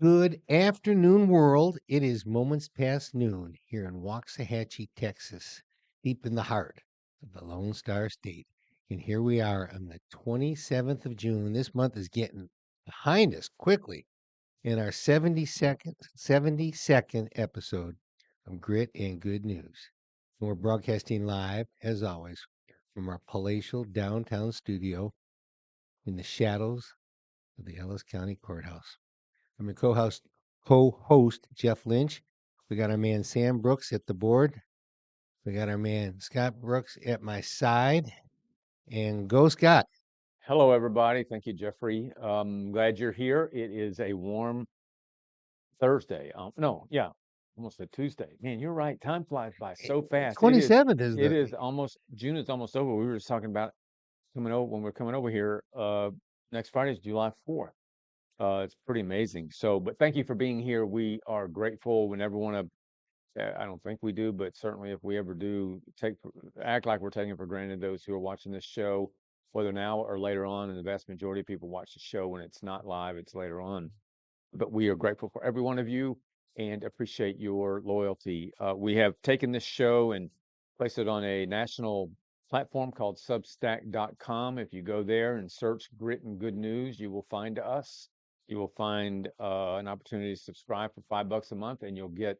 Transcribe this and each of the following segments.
Good afternoon, world. It is moments past noon here in Waxahachie, Texas, deep in the heart of the Lone Star State. And here we are on the 27th of June. This month is getting behind us quickly in our 72nd episode of Grit and Good News. And we're broadcasting live, as always, from our palatial downtown studio in the shadows of the Ellis County Courthouse. I'm your co-host Jeff Lynch. We got our man Sam Brooks at the board. We got our man Scott Brooks at my side. And go Scott. Hello, everybody. Thank you, Jeffrey. Glad you're here. It is a warm Thursday. Almost a Tuesday. Man, you're right. Time flies by so fast. 27th is It the is almost June is almost over. We were just talking about coming over when we're coming over here. Next Friday is July 4th. It's pretty amazing. But thank you for being here. We are grateful. We never want to. I don't think we do, but certainly if we ever do, act like we're taking for granted those who are watching this show, whether now or later on. And the vast majority of people watch the show when it's not live; it's later on. But we are grateful for every one of you and appreciate your loyalty. We have taken this show and placed it on a national platform called Substack.com. If you go there and search Grit and Good News, you will find us. You will find an opportunity to subscribe for $5 a month, and you'll get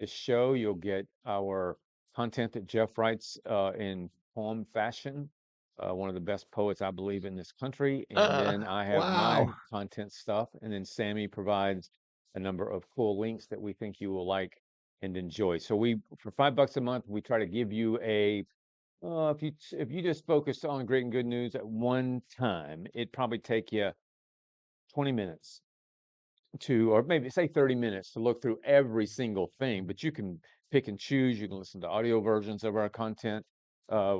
this show. You'll get our content that Jeff writes in poem fashion. One of the best poets, I believe, in this country. And then I have my wow. content stuff. And then Sammy provides a number of cool links that we think you will like and enjoy. So for $5 a month, we try to give you if you just focused on Great and Good News at one time, it'd probably take you 20 minutes or maybe say 30 minutes to look through every single thing, but you can pick and choose. You can listen to audio versions of our content, uh,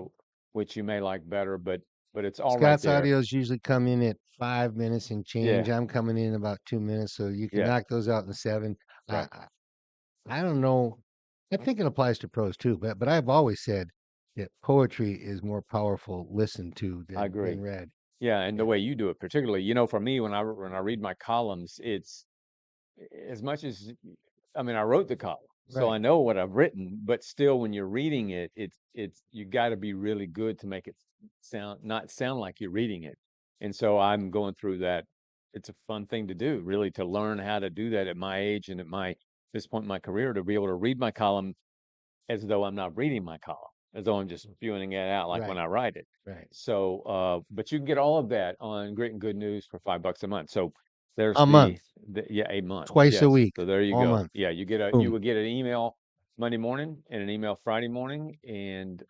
which you may like better, but it's all right Scott's there. audios usually come in at 5 minutes and change. Yeah, I'm coming in about 2 minutes, so you can yeah, knock those out in seven. I right. I, I don't know. I think it applies to prose too, but I've always said that poetry is more powerful listened to I than agree. read. Yeah, and the Yeah. way you do it, particularly, for me, when I read my columns, it's as much as I mean, I wrote the column, so Right. I know what I've written, but still, when you're reading it, it's you got to be really good to make it not sound like you're reading it. And so I'm going through that. It's a fun thing to do, really, to learn how to do that at my age and at this point in my career, to be able to read my column as though I'm not reading my column, as though I'm just spewing it out like when Right. I write it. Right. So, but you can get all of that on Great and Good News for $5 a month. So there's A month, yeah, a month. twice a Yes. week, So there you all go. month. Yeah, you Boom. would get an email Monday morning and an email Friday morning, and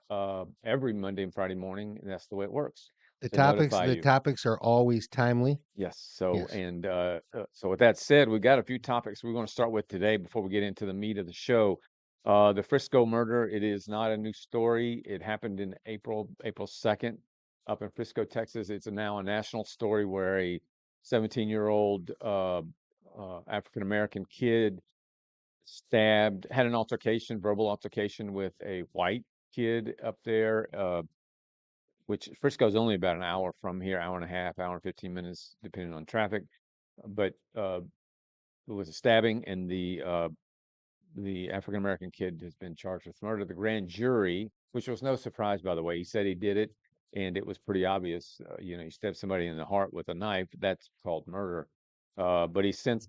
every Monday and Friday morning, and that's the way it works The to topics notify the you. topics are always timely. Yes. So Yes. and so with that said, we got a few topics we're going to start with today before we get into the meat of the show. The Frisco murder, it is not a new story. It happened in April 2nd, up in Frisco, Texas. It's now a national story where a 17-year-old African American kid had an verbal altercation with a white kid up there. Which Frisco's only about an hour from here, hour and a half, hour and 15 minutes, depending on traffic. But it was a stabbing, and the African American kid has been charged with murder. The grand jury, which was no surprise, by the way, he said he did it, and it was pretty obvious. He stabbed somebody in the heart with a knife. That's called murder. But he since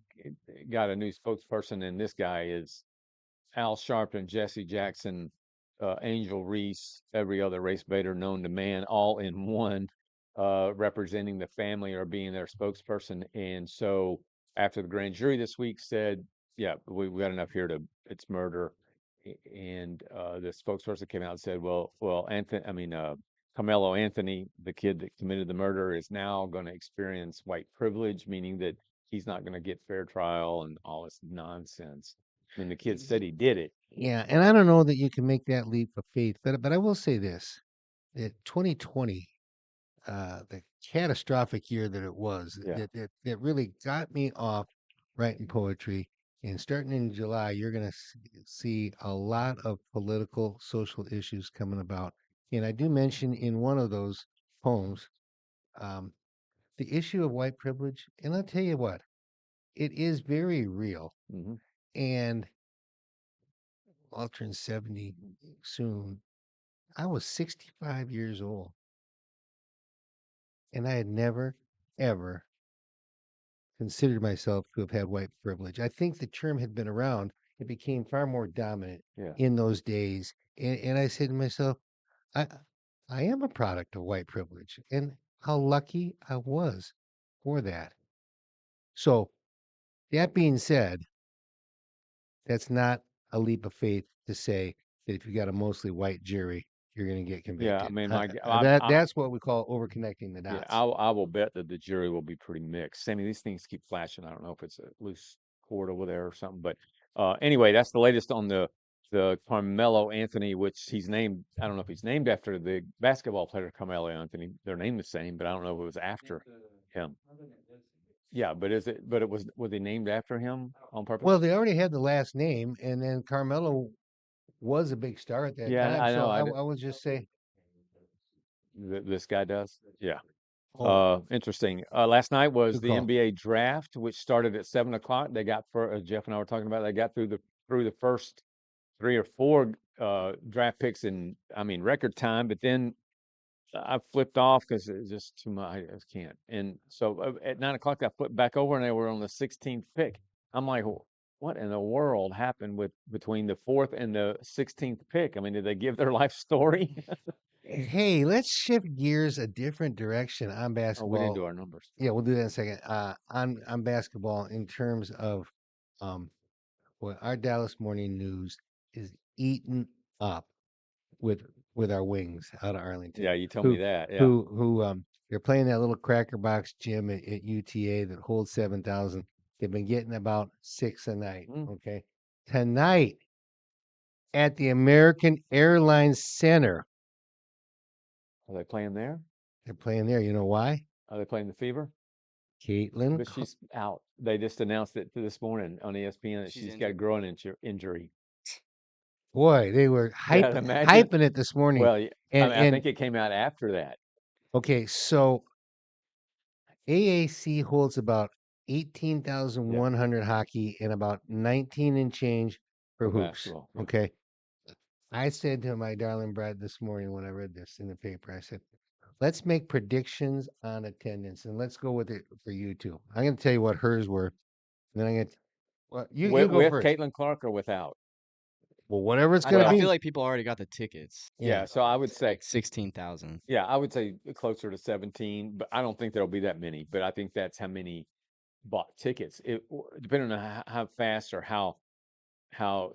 got a new spokesperson, and this guy is Al Sharpton, Jesse Jackson, Angel Reese, every other race baiter known to man, all in one, representing the family or being their spokesperson. And so after the grand jury this week said, yeah, we got enough here it's murder. And the spokesperson came out and said, Carmelo Anthony, the kid that committed the murder, is now going to experience white privilege, meaning that he's not going to get fair trial and all this nonsense. I mean, the kid said he did it. Yeah, and I don't know that you can make that leap of faith, but I will say this: that 2020, the catastrophic year that it was, Yeah. that really got me off writing poetry. And starting in July, you're going to see a lot of political, social issues coming about. And I do mention in one of those poems um, the issue of white privilege. And I'll tell you what, it is very real. Mhm. And I'll turn 70 soon. I was 65 years old, and I had never, ever considered myself to have had white privilege. I think the term had been around. It became far more dominant Yeah. in those days. And I said to myself, I I am a product of white privilege, and how lucky I was for that. So that being said, that's not a leap of faith to say that if you got a mostly white jury, you're going to get Yeah, I convicted. mean, That's what we call over connecting the yeah, dots. I will bet that the jury will be pretty mixed. Sammy, these things keep flashing. I don't know if it's a loose cord over there or something, but anyway, that's the latest on the Carmelo Anthony, which he's named. I don't know if he's named after the basketball player Carmelo Anthony. They're named the same, but I don't know if it was after him. Yeah, but is it? But it was he named after him on Well, purpose? they already had the last name, and then Carmelo was a big star at that Yeah, time. I So know. I would just say, This guy does. Yeah. oh, Interesting. Last night was good the call. NBA draft, which started at 7 o'clock. They got for Jeff and I were talking about. They got through the first three or four draft picks in, I mean, record time. But then I flipped off because it's just too much. I just can't. And so at 9 o'clock, I flipped back over, and they were on the 16th pick. I'm like, what in the world happened with between the fourth and the 16th pick? I mean, did they give their life story? Hey, let's shift gears a different direction on Oh, we didn't basketball. do our numbers. Yeah, we'll do that in a second. On basketball, in terms of um, what our Dallas Morning News is eaten up with our wings out of Arlington, Yeah, you told me who that. Yeah. they're playing that little Cracker Box gym at UTA that holds 7,000. They've been getting about six a night. Mm. Okay, tonight at the American Airlines Center, Are they playing there? they're playing there. You know why? Are they playing the Fever? Caitlin, But she's out. They just announced it this morning on ESPN that She's she's got a injured. growing injury. boy, they were Yeah, imagine. hyping it this morning, Well, I and mean, I think it came out after that okay, so AAC holds about yeah, 18,100 hockey and about 19 and change for for hoops. basketball. Yeah. Okay. I said to my darling Brad this morning when I read this in the paper, I said, let's make predictions on attendance and let's go with it for you too. I'm going to tell you what hers were. And then I'm going to, well, you go With first. Caitlin Clark or without? Well, whatever it's I, going to I Well, feel be. like people already got the tickets. yeah. Yeah. So I would say, Like 16,000. yeah, I would say closer to 17, but I don't think there'll be that many. But I think that's how many bought tickets. Depending on how fast or how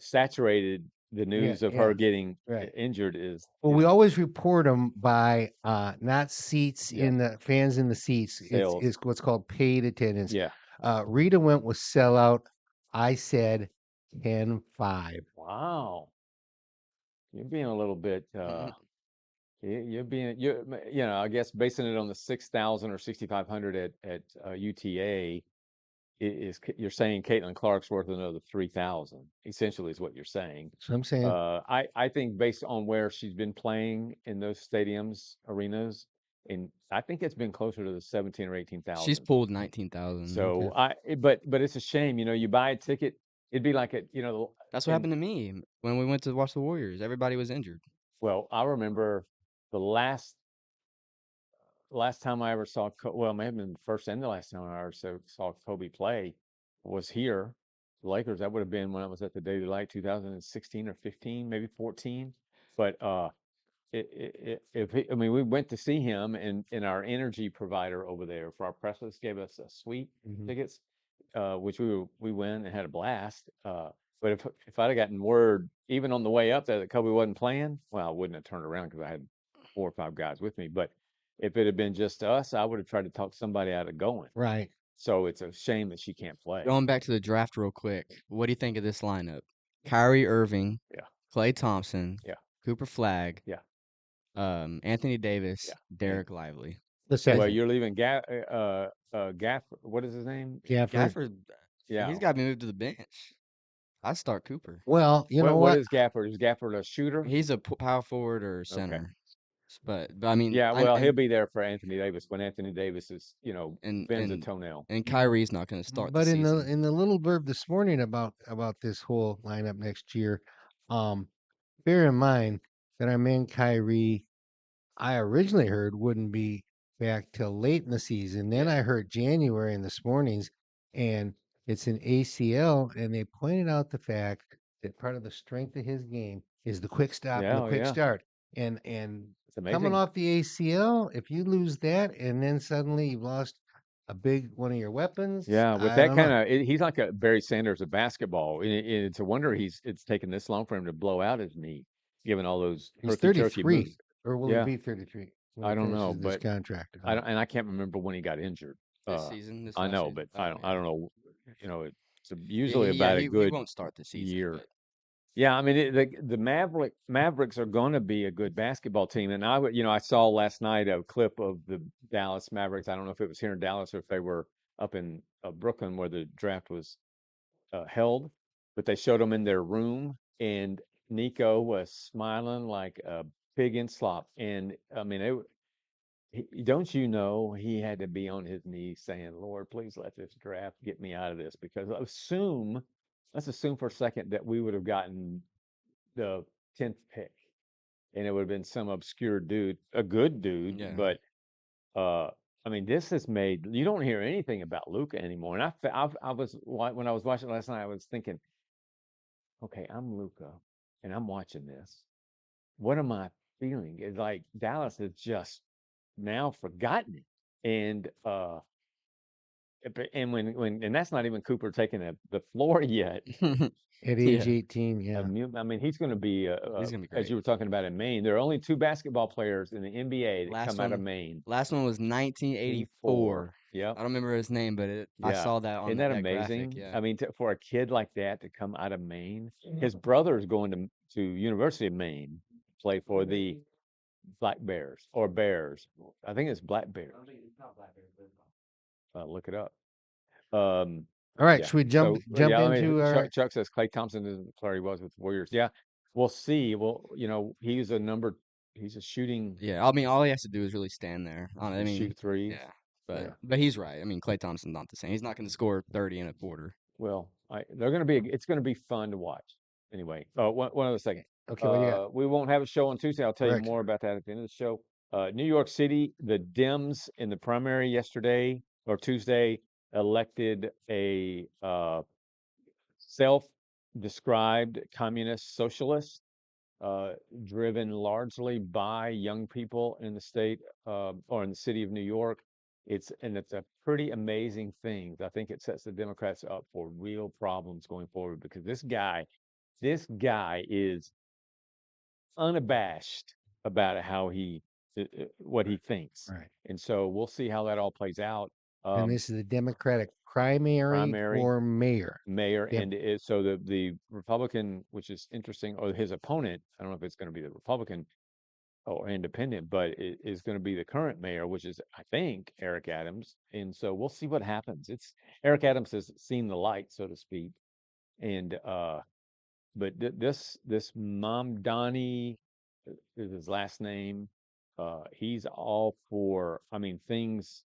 saturated the Yeah. news of her Yeah. getting Right. injured is. Well, we always report them by not seats Yeah, in the fans in the seats. sales. It's what's called paid attendance. Yeah. Rita went with sellout. I said 10-5. Wow. You're being a little bit, Mhm. you're being, I guess basing it on the 6,000 or 6,500 at UTA you're saying Caitlin Clark's worth another 3,000, essentially is what you're saying. So I'm saying, I think based on where she's been playing in those stadiums, arenas, and I think it's been closer to the 17 or She's 18,000. pulled 19,000. okay. So but it's a shame, you buy a ticket, it'd be like That's what and happened to me when we went to watch the Warriors. Everybody was injured. well, I remember the last time I ever saw, well, it may have been the first and the last time I ever saw Kobe play was here. The Lakers, that would have been when I was at the Daily Light 2016 or 15, maybe 14. But I mean, we went to see him, and our energy provider over there for our press list gave us a suite Mhm. tickets, which we went and had a blast. But if I'd have gotten word even on the way up there that Kobe wasn't playing, well, I wouldn't have turned around because I had 4 or 5 guys with me. But if it had been just us, I would have tried to talk somebody out of going. Right. So it's a shame that she can't play. Going back to the draft real quick, what do you think of this lineup? Kyrie Irving, Yeah, Klay Thompson, yeah, Cooper Flag, yeah, Anthony Davis, yeah. And Derek Lively. The well, second. you're leaving Gaff. What is his name? Gafford. Gafford, Yeah. he's got to be moved to the bench. I'd start Cooper. Well, you know What what? is Gafford? Is Gafford a shooter? He's a power forward or Okay. center. But I mean, Yeah, I well, he'll be there for Anthony Davis when Anthony Davis is, and bends a and toenail. and Kyrie's not going to start the But season. in the little blurb this morning about this whole lineup next year, bear in mind that our man Kyrie, I originally heard wouldn't be back till late in the season. Then Yeah. I heard January in this morning's, and it's an ACL, and they pointed out the fact that part of the strength of his game is the quick stop and Yeah, the oh, quick yeah. start. And It's coming amazing. off the ACL, if you lose that, and then suddenly you've lost a big one of your weapons, Yeah, with I that don't know. he's like a Barry Sanders of basketball. It's a wonder it's taken this long for him to blow out his knee, given all those He's herky jerky moves. 33, or will he Yeah, be 33 when I he don't know, finishes this but contract? I don't, and I can't remember when he got injured. This season, this I last know, season. but Oh I yeah. don't know. It's Yeah, usually yeah, about a he good won't start the season, year. but Yeah, I mean the Mavericks are going to be a good basketball team, and I saw last night a clip of the Dallas Mavericks. I don't know if it was here in Dallas or if they were up in Brooklyn where the draft was held, but they showed them in their room, and Nico was smiling like a pig in slop. And I mean, don't you know he had to be on his knees saying, "Lord, please let this draft get me out of this," because let's assume for a second that we would have gotten the 10th pick, and it would have been some obscure dude, a good dude, yeah. but uh, I mean, this has made you don't hear anything about Luca anymore. And I was when I was watching last night, I was thinking, okay, I'm Luca, and I'm watching this. What am I feeling? It's like Dallas has just now forgotten it, and and that's not even Cooper taking the floor yet. At age Yeah, 18, yeah. I mean, he's going to be, he's gonna be as great. you were talking about in Maine, there are only two basketball players in the NBA that Last come out of one, Maine. last one was 84. 1984. Yep. I don't remember his name, but I Yeah. saw that on Isn't that that graphic. amazing? Yeah. I mean, for a kid like that to come out of Maine, his brother is going to University of Maine, play for the Black Bears or Bears. I think it's Black Bears. Look it up. Um, All right, yeah. should we So jump yeah, I into mean, our? Chuck says Clay Thompson isn't the player he was with the Warriors. Yeah, we'll see. Well, he's a number. He's a shooting. Yeah, I mean, all he has to do is really stand there. I mean, Shoot threes. yeah, Yeah. but he's right. I mean, Klay Thompson's not the same. He's not going to score 30 in a quarter. Well, they're going to be. It's going to be fun to watch. Anyway, one other second. Okay, what do you got? We won't have a show on Tuesday. I'll tell you Correct. more about that at the end of the show. New York City, the Dems in the primary yesterday or Tuesday elected a self-described communist socialist, uh, driven largely by young people in the state or in the city of New York. It's a pretty amazing thing. I think it sets the Democrats up for real problems going forward because this guy is unabashed about how what he thinks, All right. and so we'll see how that all plays out. And Um, this is the Democratic primary Primary for mayor. mayor, Dem- and so the Republican, which is interesting, or his opponent, I don't know if it's going to be the Republican or independent, but it is going to be the current mayor, which is, I think, Eric Adams. And so we'll see what happens. It's Eric Adams has seen the light, so to speak. And but this Mamdani is his last name. He's all for, I mean, things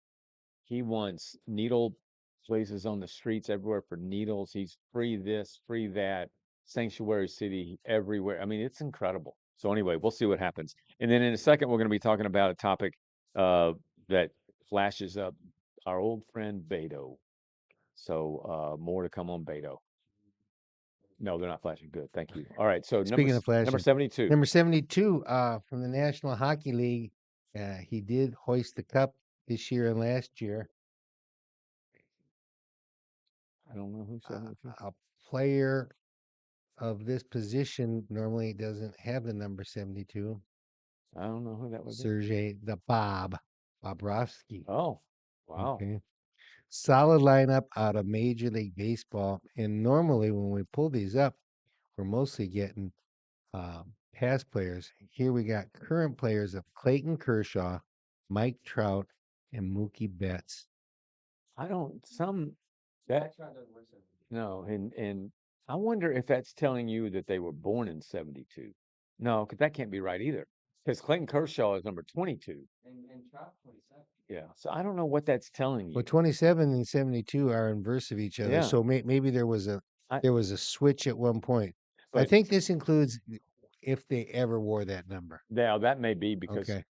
he wants needle places on the streets everywhere for needles. He's free this, free that, sanctuary city everywhere. I mean, it's incredible. So anyway, we'll see what happens. And then in a second, we're going to be talking about a topic uh, that flashes up our old friend Beto. So more to come on Beto. No, they're not flashing. Good, thank you. All right, so Speaking of number flashing, 72. number 72 from the National Hockey League. He did hoist the cup this year and last year. I don't know who 72. A player of this position normally doesn't have the number 72. I don't know who that would be. Sergei the Bobrovsky. Oh, wow. Okay. Solid lineup out of Major League Baseball. And normally when we pull these up, we're mostly getting past players. Here we got current players of Clayton Kershaw, Mike Trout, and Mookie Betts. I don't that no, and I wonder if that's telling you that they were born in 72. No, because that can't be right either. because Clayton Kershaw is number 22. And Trout 27. Yeah. So I don't know what that's telling Well, you. 27 and 72 are inverse of each other. Yeah. So maybe there was I, a switch at one point. I but think this includes if they ever wore that number. now that may be because Okay.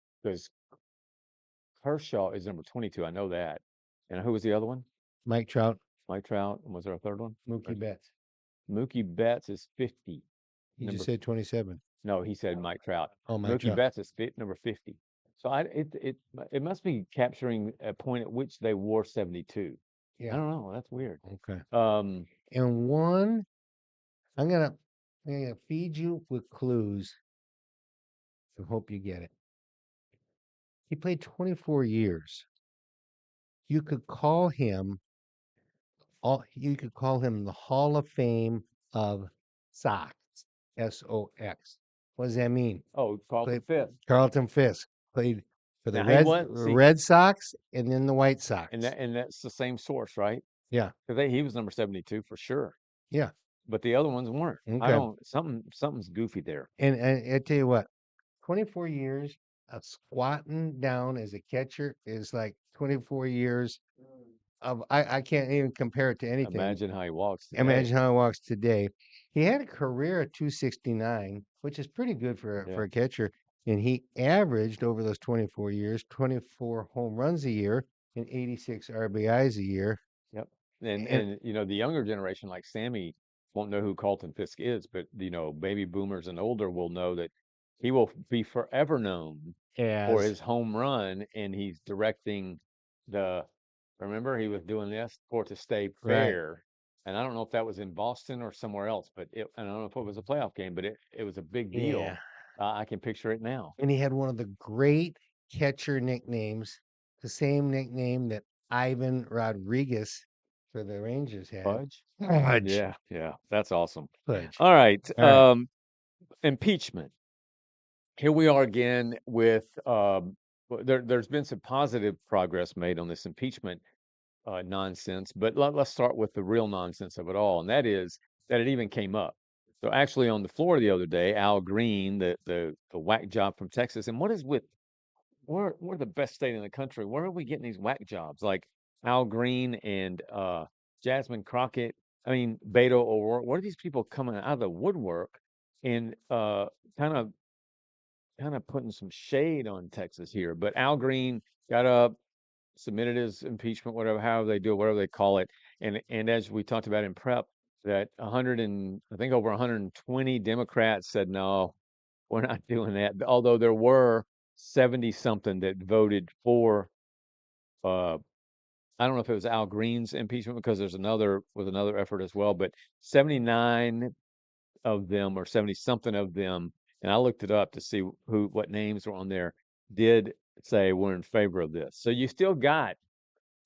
Kershaw is number 22. I know that. And who was the other one? Mike Trout, Mike Trout. And was there a third one? Mookie Betts. Mookie Betts is 50. He Number just said 27. No, he said Mike Trout. Oh, Mike Mookie Trout. Betts is number 50. So it must be capturing a point at which they wore 72. I Yeah. don't know. That's weird. Okay. Um, And one, I'm gonna feed you with clues and hope you get it. He played 24 years. You could call him the Hall of Fame of Sox. SOX. What does that mean? Carlton Played Fisk. Carlton Fisk played for the Now he was Red Sox and then the White Sox. and that's the same source, right? Yeah. Because he was number 72 for sure. Yeah. But the other ones weren't. I Okay. don't something's goofy there. And I tell you what, 24 years of squatting down as a catcher is like 24 years of I can't even compare it to anything. Imagine how he walks today. Imagine how he walks today. He had a career of 269, which is pretty good for Yeah. a catcher. And he averaged over those 24 years 24 home runs a year and 86 RBIs a year. Yep. And And you know, the younger generation like Sammy won't know who Carlton Fisk is, but you know, baby boomers and older will know that he will be forever known for as his home run, and he's directing the. Remember, he was doing this for it to stay Right. fair, and I don't know if that was in Boston or somewhere else, but I don't know if it was a playoff game, but it was a big deal. Yeah. I can picture it now. And he had one of the great catcher nicknames, the same nickname that Ivan Rodriguez for the Rangers had. Fudge. Fudge. Yeah, that's awesome. Fudge. All right, All right. impeachment. Here we are again with there's been some positive progress made on this impeachment nonsense, but let's start with the real nonsense of it all, and that is that it even came up. So actually, on the floor the other day, Al Green, the whack job from Texas, and what is with we're the best state in the country. Where are we getting these whack jobs like Al Green and Jasmine Crockett? I mean, Beto O'Rourke. Where are these people coming out of the woodwork and kind of putting some shade on Texas here? But Al Green got up, submitted his impeachment, whatever, however they do it, whatever they call it, and as we talked about in prep, that 100 and I think over 120 Democrats said no, we're not doing that. Although there were 70 something that voted for. I don't know if it was Al Green's impeachment because there's another effort as well, but 79 of them or 70 something of them, and I looked it up to see what names were on there, did say we're in favor of this. So you still got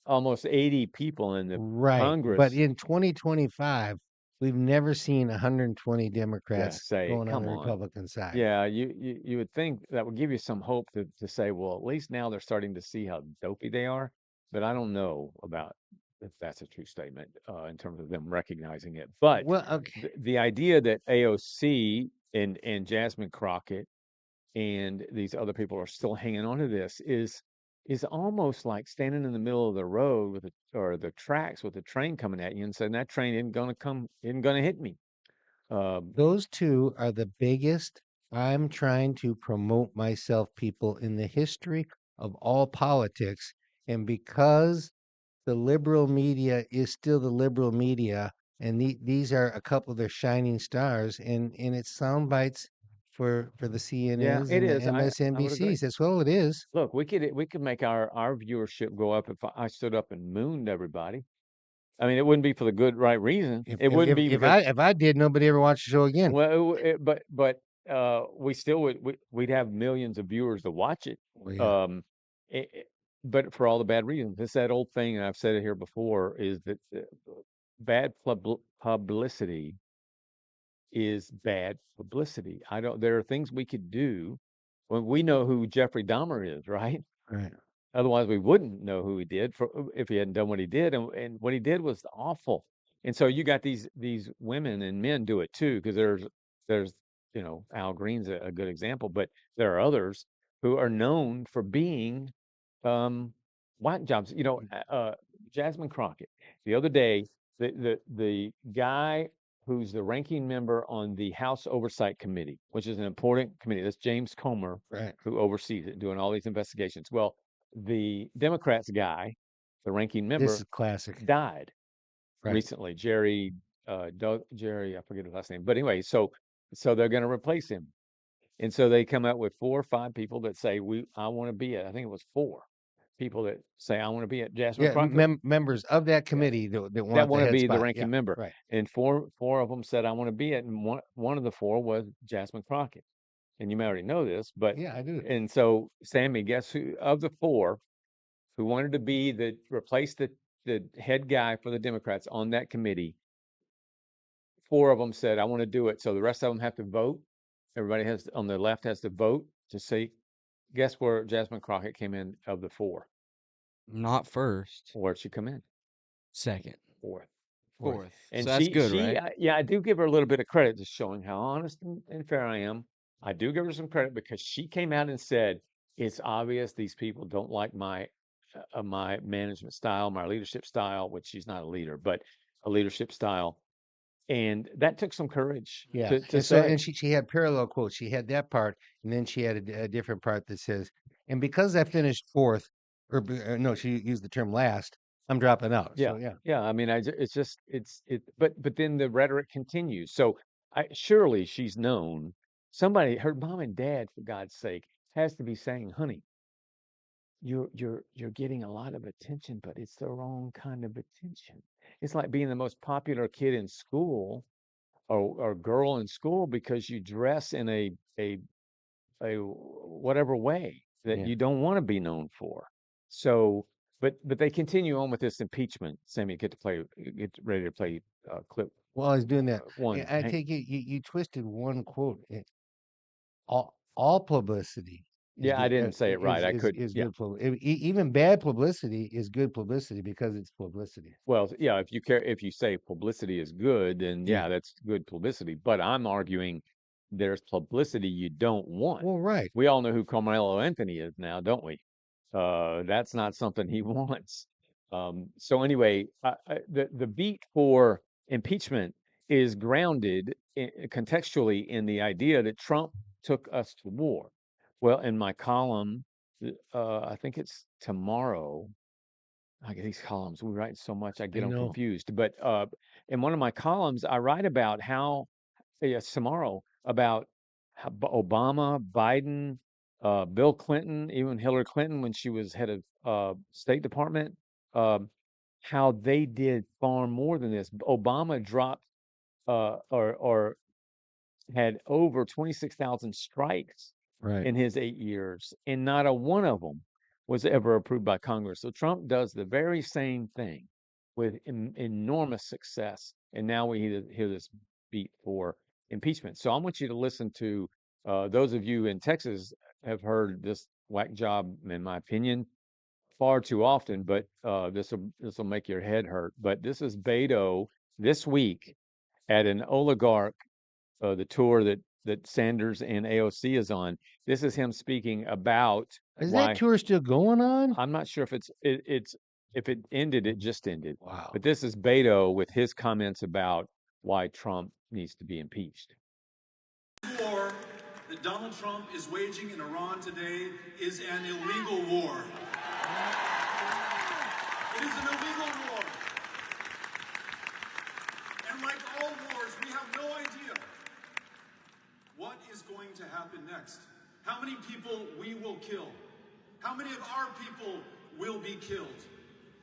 almost 80 people in the Right. Congress. But in 2025, we've never seen 120 Democrats going on the Republican side. Yeah, you would think that would give you some hope to say, well, at least now they're starting to see how dopey they are. But I don't know about if that's a true statement in terms of them recognizing it. But Well, okay. the idea that AOC and Jasmine Crockett and these other people are still hanging on to this is almost like standing in the middle of the road or the tracks with a train coming at you and saying that train isn't going to hit me. Those two are the biggest I'm trying to promote myself people in the history of all politics. And because the liberal media is still the liberal media, and these are a couple of their shining stars, and it's sound bites for the CNNs it and the is. I would agree. MSNBCs. That's all it is. Look, we could make our viewership go up if I stood up and mooned everybody. I mean, it wouldn't be for the good right reason. It wouldn't be because if I did, nobody ever watched the show again. well, but we still we'd have millions of viewers to watch it. Well, yeah. But for all the bad reasons. It's that old thing, and I've said it here before, is that bad publicity is bad publicity. There are things we could do when we know who Jeffrey Dahmer is, right? Right. Otherwise, we wouldn't know who he did if he hadn't done what he did, and what he did was awful. And so you got these women and men do it too, because there's Al Green's a good example, but there are others who are known for being whack jobs. Jasmine Crockett. The other day, the guy who's the ranking member on the House Oversight Committee, which is an important committee. That's James Comer, Right. who oversees it, doing all these investigations. Well, the Democrats guy, the ranking This member, is classic. died Right. recently. Jerry, I forget his last name, but anyway, so they're going to replace him, and so they come out with 4 or 5 people that say I want to be at. I think it was 4 people that say I want to be at Jasmine Yeah, Crockett members of that Yeah. committee that that want the want to head be the spot. ranking Yeah, member, right. and four of them said I want to be it, and one of the 4 was Jasmine Crockett, and you may already know this, but Yeah, I do. and so Sammy, guess who of the 4 who wanted to be replace the head guy for the Democrats on that committee? 4 of them said, I want to do it. So the rest of them have to vote. Everybody on the left has to vote to see. Guess where Jasmine Crockett came in of the 4? Not first, Where'd she come in? second, 4th. fourth. And So that's good, right? I do give her a little bit of credit, just showing how honest and fair I am. I do give her some credit because she came out and said, it's obvious these people don't like my management style, my leadership style, which she's not a leader, but a leadership style. And that took some courage Yeah. to And so, say. and she had parallel quotes. She had that part, and then she had a different part that says, "And because I finished fourth, no, she used the term last. I'm dropping out." Yeah, So yeah, yeah. I mean, it's just but then the rhetoric continues. So surely she's known. Somebody, her mom and dad, for God's sake, has to be saying, "Honey, you're getting a lot of attention, but it's the wrong kind of attention." It's like being the most popular kid in school or girl in school because you dress in a whatever way that yeah. you don't want to be known for. So, but they continue on with this impeachment. Sammy, get ready to play clip While I was doing that, one. I take it you twisted one quote. All publicity is Yeah, I good. didn't say it right. I could. Is Yeah. good publicity. Even bad publicity is good publicity because it's publicity. Well, yeah. If you say publicity is good, then Yeah. yeah, that's good publicity. But I'm arguing there's publicity you don't want. Well, right. We all know who Carmelo Anthony is now, don't we? That's not something he wants. So anyway, the beat for impeachment is grounded contextually in the idea that Trump took us to war. Well, in my column, I think it's tomorrow. I get these columns. We write so much, I get I them know. confused. But in one of my columns, I write about how yes, tomorrow about how Obama, Biden, Bill Clinton, even Hillary Clinton when she was head of State Department, um, how they did far more than this. Obama dropped or had over 26,000 strikes Right. in his 8 years, and not a one of them was ever approved by Congress. So Trump does the very same thing with enormous success, and now we hear this beat for impeachment. So I want you to listen to those of you in Texas have heard this whack job, in my opinion, far too often. But this will make your head hurt. But this is Beto this week at an oligarch the tour that Sanders and AOC is on. This is him speaking about Is that why tour still going on? I'm not sure if it's if it ended, it just ended. Wow. But this is Beto with his comments about why Trump needs to be impeached. The war that Donald Trump is waging in Iran today is an illegal war. It is an illegal war. And like all wars, we have no idea what is going to happen next. How many people we will kill. How many of our people will be killed.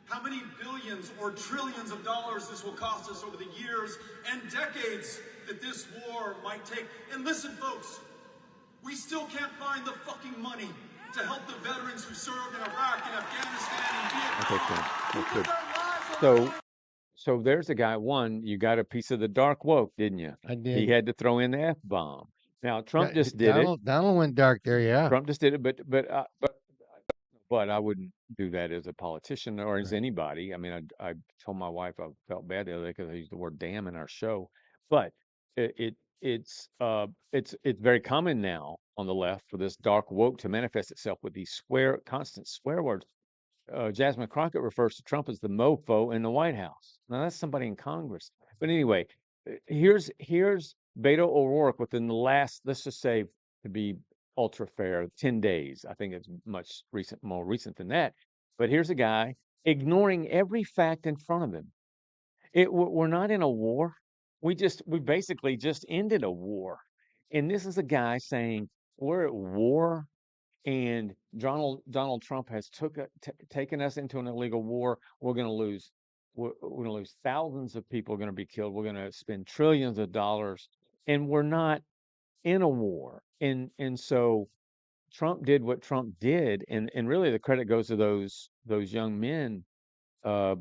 How many billions or trillions of dollars this will cost us over the years and decades that this war might take. And listen, folks, we still can't find the fucking money to help the veterans who served in Iraq and Afghanistan and Vietnam. That's good. So there's a guy. One, you got a piece of the dark woke, didn't you? I He did. had to throw in the F-bomb. Now Trump just did it. Donald went dark there. Yeah. Trump just did it, but I wouldn't do that as a politician or as Right. anybody. I mean, I told my wife I felt bad the other day because I used the word "damn" in our show, but it's very common now on the left for this dark woke to manifest itself with these constant swear words. Jasmine Crockett refers to Trump as the mofo in the White House. Now that's somebody in Congress. But anyway, here's Beto O'Rourke within the last, let's just say, to be ultra fair, 10 days. I think it's more recent than that. But here's a guy ignoring every fact in front of him. We're not in a war. We basically just ended a war. And this is a guy saying we're at war and Donald Trump has taken us into an illegal war. We're going to lose. We're going to lose thousands of people are going to be killed. We're going to spend trillions of dollars, and we're not in a war. And so Trump did what Trump did, and really the credit goes to those young men uh,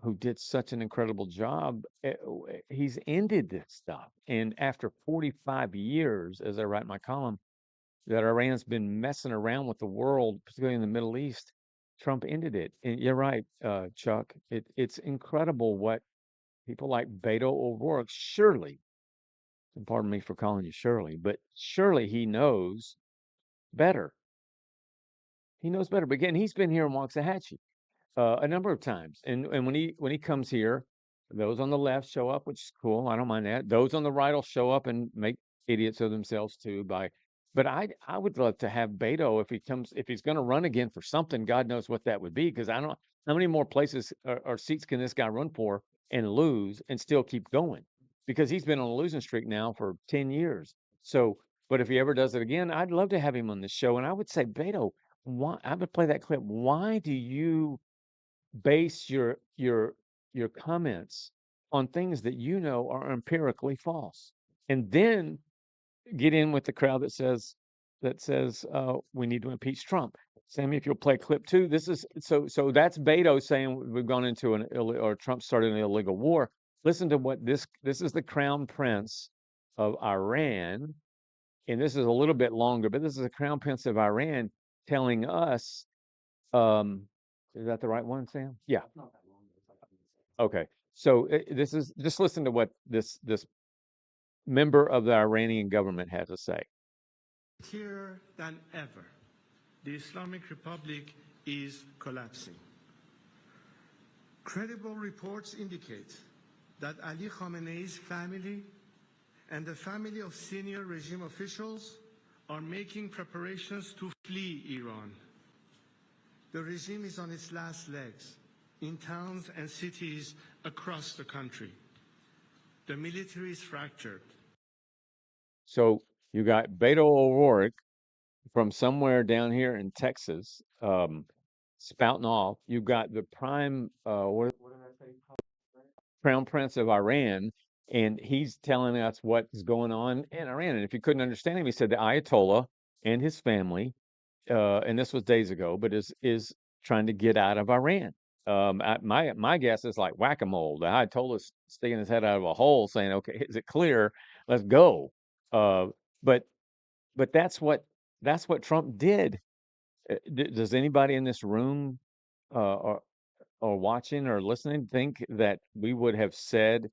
who did such an incredible job. He's ended this stuff, and after 45 years, as I write my column, that Iran's been messing around with the world, particularly in the Middle East. Trump ended it. And you're right, Chuck. It's incredible what people like Beto O'Rourke, surely, and pardon me for calling you Shirley, but surely he knows better. He knows better. But again, he's been here in Waxahachie a number of times. And when he comes here, those on the left show up, which is cool. I don't mind that. Those on the right will show up and make idiots of themselves too. But I would love to have Beto if he's going to run again for something. God knows what that would be, because I don't how many more places or seats can this guy run for and lose and still keep going, because he's been on a losing streak now for 10 years. So, but if he ever does it again, I'd love to have him on the show. And I would say, Beto, why? I would play that clip. Why do you base your comments on things that you know are empirically false, and then get in with the crowd that says we need to impeach Trump? Sammy, if you'll play clip 2, this is so that's Beto saying we've gone into or Trump started an illegal war. Listen to what this is the Crown Prince of Iran, and this is a little bit longer, but this is the Crown Prince of Iran telling us, um, is that the right one, Sam? Yeah. Okay. So this is just listen to what this member of the Iranian government had to say. Clearer than ever, the Islamic Republic is collapsing. Credible reports indicate that Ali Khamenei's family and the family of senior regime officials are making preparations to flee Iran. The regime is on its last legs in towns and cities across the country. The military is fractured. So you got Beto O'Rourke from somewhere down here in Texas, spouting off. You've got the prime, what did I say? Crown Prince of Iran, and he's telling us what's going on in Iran. And if you couldn't understand him, he said the Ayatollah and his family, and this was days ago, but is trying to get out of Iran. My guess is like whack-a-mole. The Ayatollah's sticking his head out of a hole, saying, "Okay, is it clear? Let's go." Uh, but that's what Trump did. Does anybody in this room or watching or listening think that we would have said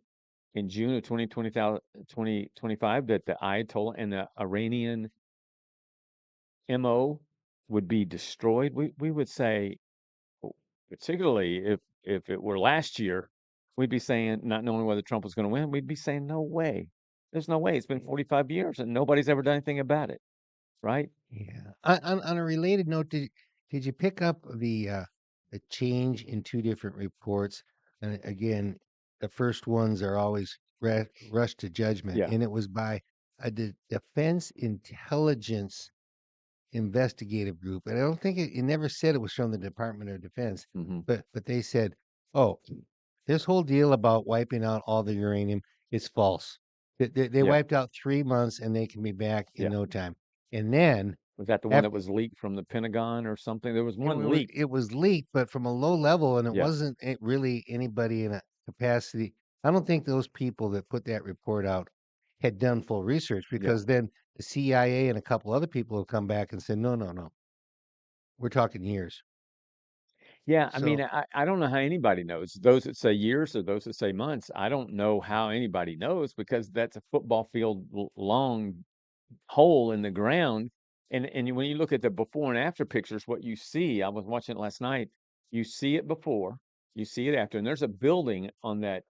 in June of 2025 that the Ayatollah and the Iranian MO would be destroyed? We would say, particularly if it were last year, we'd be saying, not knowing whether Trump was going to win, we'd be saying, no way. There's no way. It's been 45 years and nobody's ever done anything about it, right? Yeah. On a related note, did you pick up the change in 2 different reports? And again, the first ones are always rush to judgment, Yeah. and it was by a Defense Intelligence Investigative Group, and I don't think it never said it was from the Department of Defense, Hmm. but they said, "Oh, this whole deal about wiping out all the uranium is false. They Yeah. wiped out 3 months, and they can be back in Yeah. no time." And then Was that the one that was leaked from the Pentagon or something? There was one leak. it was leaked, but from a low level, and it Yeah. wasn't really anybody in a capacity. I don't think those people that put that report out had done full research, because then the CIA and a couple other people have come back and said, no, we're talking years. Yeah, I mean, So I don't know how anybody knows. Those that say years or those that say months, I don't know how anybody knows because that's a football field long hole in the ground. And when you look at the before and after pictures, what you see, I was watching it last night, you see it before, you see it after, and there's a building on that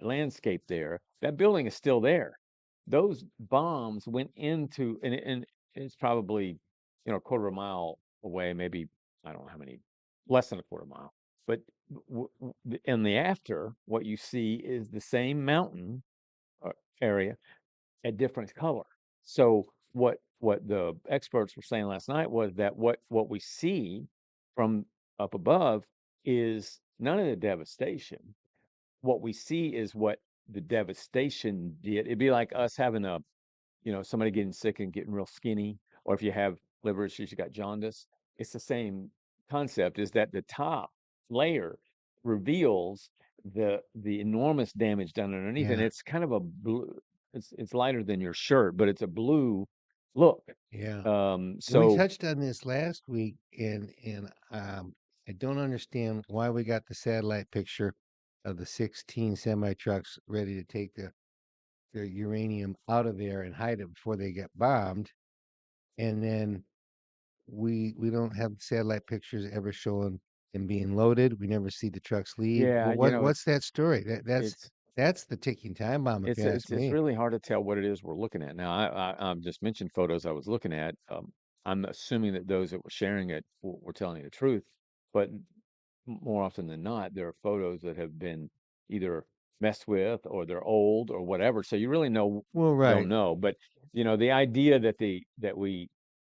landscape there. That building is still there. Those bombs went into, and it's probably, a quarter of a mile away, maybe, I don't know how many, less than a quarter mile. But in the after, what you see is the same mountain area a different color. So what the experts were saying last night was that what we see from up above is none of the devastation. What we see is what the devastation did. It'd be like us having somebody getting sick and getting real skinny, or if you have liver issues, you got jaundice. It's the same concept, is that the top layer reveals the enormous damage done underneath, and yeah, it's kind of a blue, it's lighter than your shirt, but it's a blue look. yeah. And we So touched on this last week, and I don't understand why we got the satellite picture of the 16 semi trucks ready to take the uranium out of there and hide it before they get bombed, and then we don't have satellite pictures ever showing them being loaded. We never see the trucks leave. yeah, Well, what's that story? it's That's the ticking time bomb, if you ask it's me. really hard to tell what it is we're looking at. Now, I just mentioned photos I was looking at. I'm assuming that those that were sharing it were telling you the truth, but more often than not, there are photos that have been either messed with or they're old or whatever. So you really Well, don't right. know. But the idea that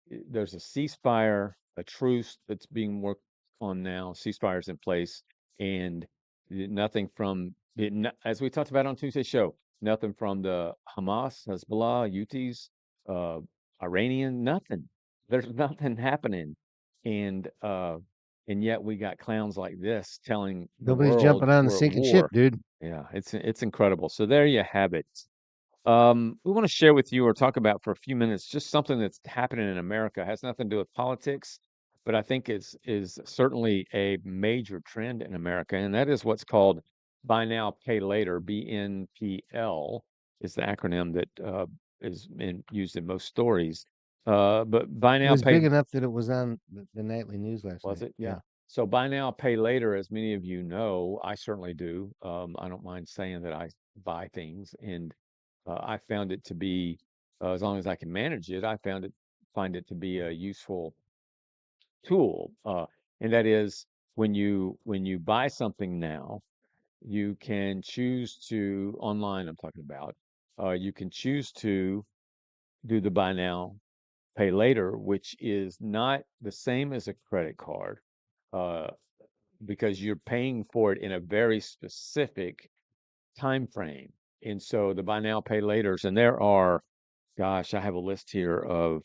there's a ceasefire, a truce that's being worked on now. Ceasefire's in place, and nothing from as we talked about on Tuesday's show. Nothing from the Hamas, Hezbollah, Houthis, uh, Iranian. Nothing. There's nothing happening, and uh, and yet we got clowns like this telling the Nobody's world jumping on the we're at sinking ship, war. dude. Yeah, it's incredible. So there you have it. We want to share with you or talk about for a few minutes just something that's happening in America. It has nothing to do with politics, but I think is certainly a major trend in America, and that is what's called Buy Now, Pay Later. BNPL is the acronym that used in most stories. But Buy It Now, was Pay big enough that it was on the nightly news last was night. it? Yeah. Yeah. So Buy Now, Pay Later, as many of you know, I certainly do. I don't mind saying that I buy things, and I found it to be, as long as I can manage it, find it to be a useful tool. And that is when you buy something now, you can choose to online. I'm talking about. You can choose to do the Buy Now, Pay Later, which is not the same as a credit card. Uh, because you're paying for it in a very specific time frame. And so the buy now, pay laters, and there are, gosh, I have a list here of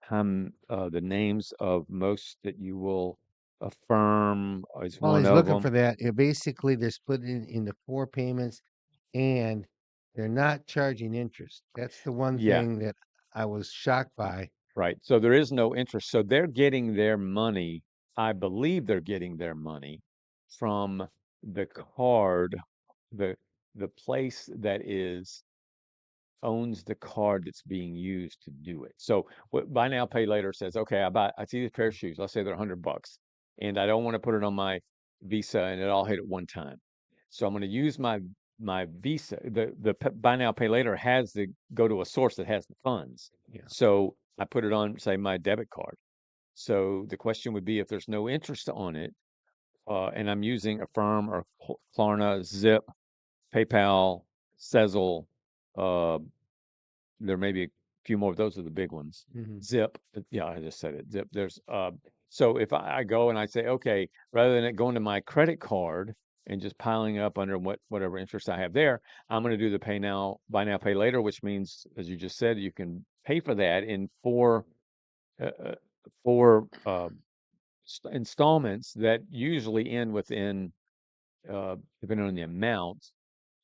the names of most that you will affirm is While one he's of looking them. for that, basically they're split into four payments, and they're not charging interest. That's the one Yeah, thing that I was shocked by. right. So there is no interest. So they're getting their money. I believe they're getting their money from the card, the the place that is owns the card that's being used to do it. So what buy now, pay later says, okay, I see this pair of shoes. Let's say they're $100 and I don't want to put it on my Visa and it all hit at one time. So I'm going to use my Visa. Buy now, pay later has to go to a source that has the funds. Yeah. So I put it on, say, my debit card. So the question would be if there's no interest on it, and I'm using Affirm or Klarna, Zip, PayPal, Sezzle, uh, there may be a few more. Those are the big ones. Hmm. Zip, yeah, I just said it. Zip. So if I go and I say, okay, rather than it going to my credit card and just piling up under whatever interest I have there, I'm going to do the buy now, pay later, which means, as you just said, you can pay for that in uh, uh, four installments that usually end within, depending on the amount,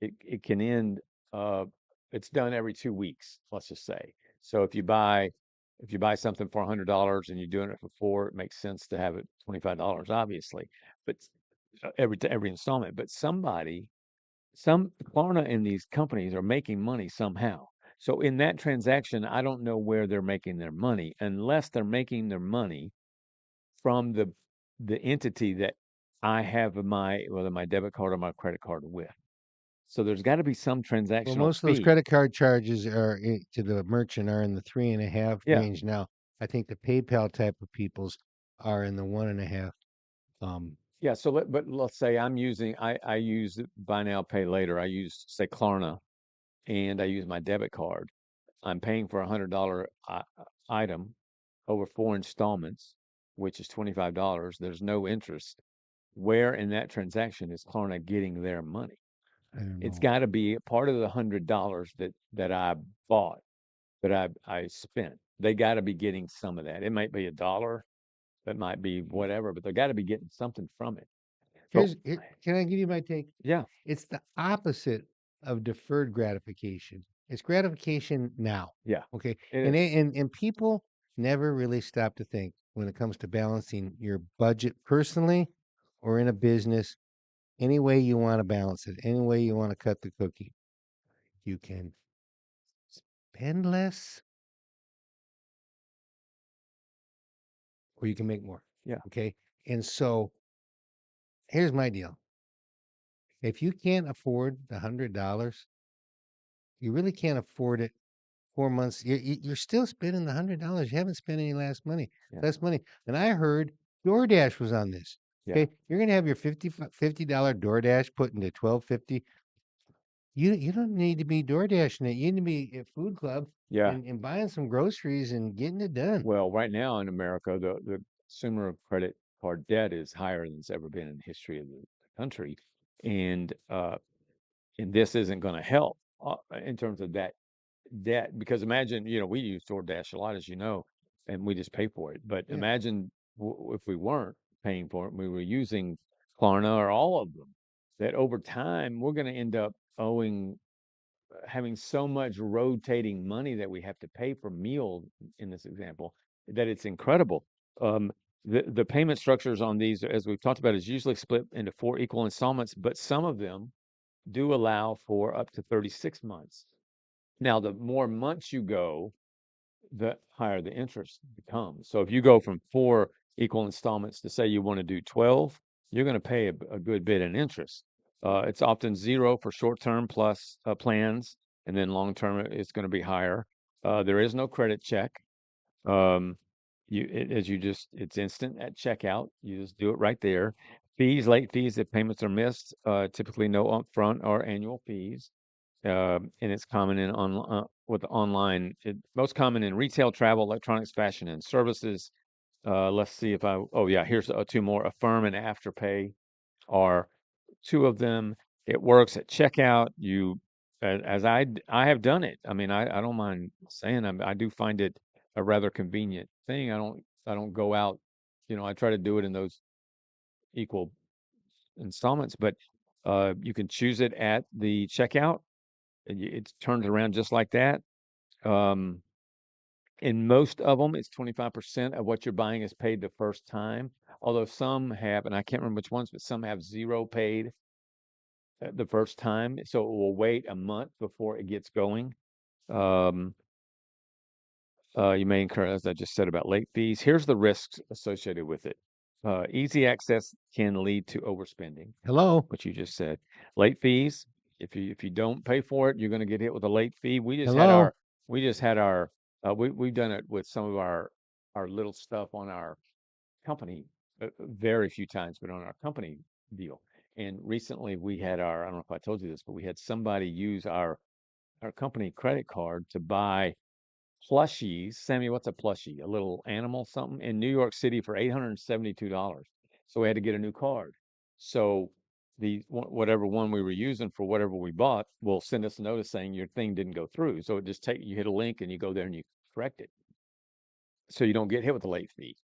it can end. Uh, it's done every 2 weeks, let's just say. So if you buy If you buy something for $100 and you're doing it for four, it makes sense to have it $25, obviously, but every installment. But some Klarna and these companies are making money somehow. So in that transaction, I don't know where they're making their money unless they're making their money from the entity that I have whether my debit card or my credit card with. So there's got to be some Well, transactional most of those fee. credit card charges to the merchant are in the 3.5 Yeah. range now. I think the PayPal type of people's are in the 1.5. Yeah. But let's say I use buy now, pay later. I use, say, Klarna, and I use my debit card. I'm paying for $100 item over 4 installments, which is $25. There's no interest. Where in that transaction is Klarna getting their money? I don't It's know. got to be a part of the $100 that I bought, that I spent. They got to be getting some of that. It might be $1, it might be whatever, but they got to be getting something from it. But Can I give you my take? yeah, It's the opposite of deferred gratification. It's gratification now. yeah, Okay. it And is. and people never really stop to think when it comes to balancing your budget personally or in a business, any way you want to balance it, any way you want to cut the cookie. You can spend less or you can make more. Yeah, Okay. And so here's my deal. If you can't afford the $100, you really can't afford it 4 months. You're still spending the $100. You haven't spent any yeah, less money. And I heard DoorDash was on this. yeah, Okay, you're gonna have your $50 DoorDash put into 12.50. You don't need to be DoorDashing it. You need to be at Food Club yeah. and buying some groceries and getting it done. Well, right now in America, the consumer credit card debt is higher than it's ever been in the history of the country, and this isn't going to help in terms of that debt, because imagine, we use DoorDash a lot, as you know, and we just pay for it. But Yeah. imagine if we weren't paying for it, we were using Klarna or all of them, that over time we're going to end up having so much rotating money that we have to pay for meals in this example, that it's incredible. Um, the payment structures on these, as we've talked about, is usually split into 4 equal installments, but some of them do allow for up to 36 months. Now, the more months you go, the higher the interest becomes. So if you go from 4 equal installments to, say, you want to do 12, you're going to pay a good bit in interest. It's often zero for short-term plus plans, and then long-term it's going to be higher. There is no credit check. Um, it's instant at checkout. You just do it right there. Late fees if payments are missed, typically no upfront or annual fees. And it's common with online. Most common in retail, travel, electronics, fashion, and services. Let's see if oh yeah, here's two more. Affirm and Afterpay are two of them. It works at checkout. As I have done it. I mean, I don't mind saying I do find it a rather convenient thing. I don't go out. I try to do it in those equal installments, but you can choose it at the checkout. It's turned around just like that. Um, in most of them, it's 25% of what you're buying is paid the first time. Although some have, and I can't remember which ones, but some have zero paid the first time. So it will wait a month before it gets going. Um, you may incur, as I just said, about late fees. Here's the risks associated with it. Easy access can lead to overspending, Hello. what you just said. Late fees, if you don't pay for it, you're going to get hit with a late fee. Hello. We've done it with some of our little stuff on our company, very few times, but on our company deal. And recently we had I don't know if I told you this, but we had somebody use our company credit card to buy plushies. Sammy, what's a plushie? A little animal something in New York City for $872. So we had to get a new card. So whatever one we were using for whatever we bought will send us a notice saying your thing didn't go through. So you hit a link and you go there and you correct it. So you don't get hit with a late fee.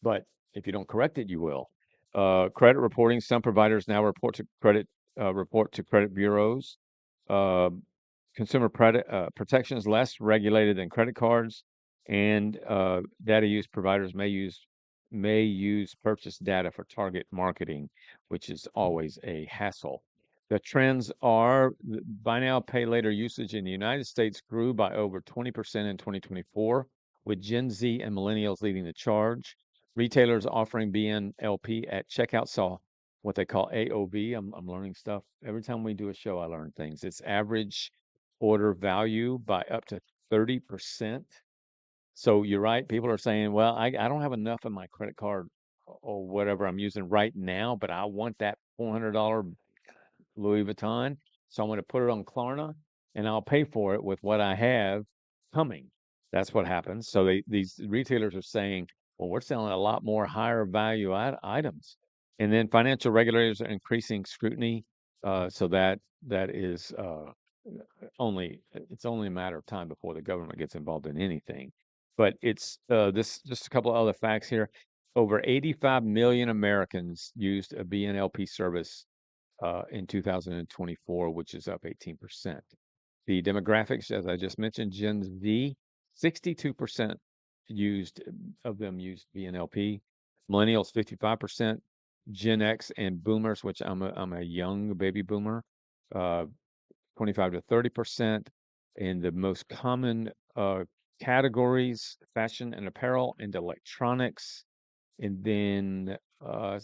But if you don't correct it, you will. Credit reporting. Some providers now report to credit bureaus. Uh, Consumer protection is less regulated than credit cards, and data use providers may use purchase data for target marketing, which is always a hassle. The trends are buy now, pay later usage in the United States grew by over 20% in 2024, with Gen Z and millennials leading the charge. Retailers offering BNLP at checkout saw what they call AOV. I'm learning stuff. Every time we do a show, I learn things. It's average order value by up to 30%. So you're right. People are saying, well, I don't have enough in my credit card or whatever I'm using right now, but I want that $400 Louis Vuitton. So I'm going to put it on Klarna and I'll pay for it with what I have coming. That's what happens. So these retailers are saying, well, we're selling a lot more higher value items. And then financial regulators are increasing scrutiny. So that is it's only a matter of time before the government gets involved in anything. But it's this just a couple of other facts here. Over 85 million Americans used a BNLP service in 2024, which is up 18%. The demographics, as I just mentioned, Gen Z, 62% of them used BNLP. Millennials, 55%. Gen X and Boomers, which I'm a young baby boomer, 25 to 30%. And the most common categories, fashion and apparel and electronics. And then I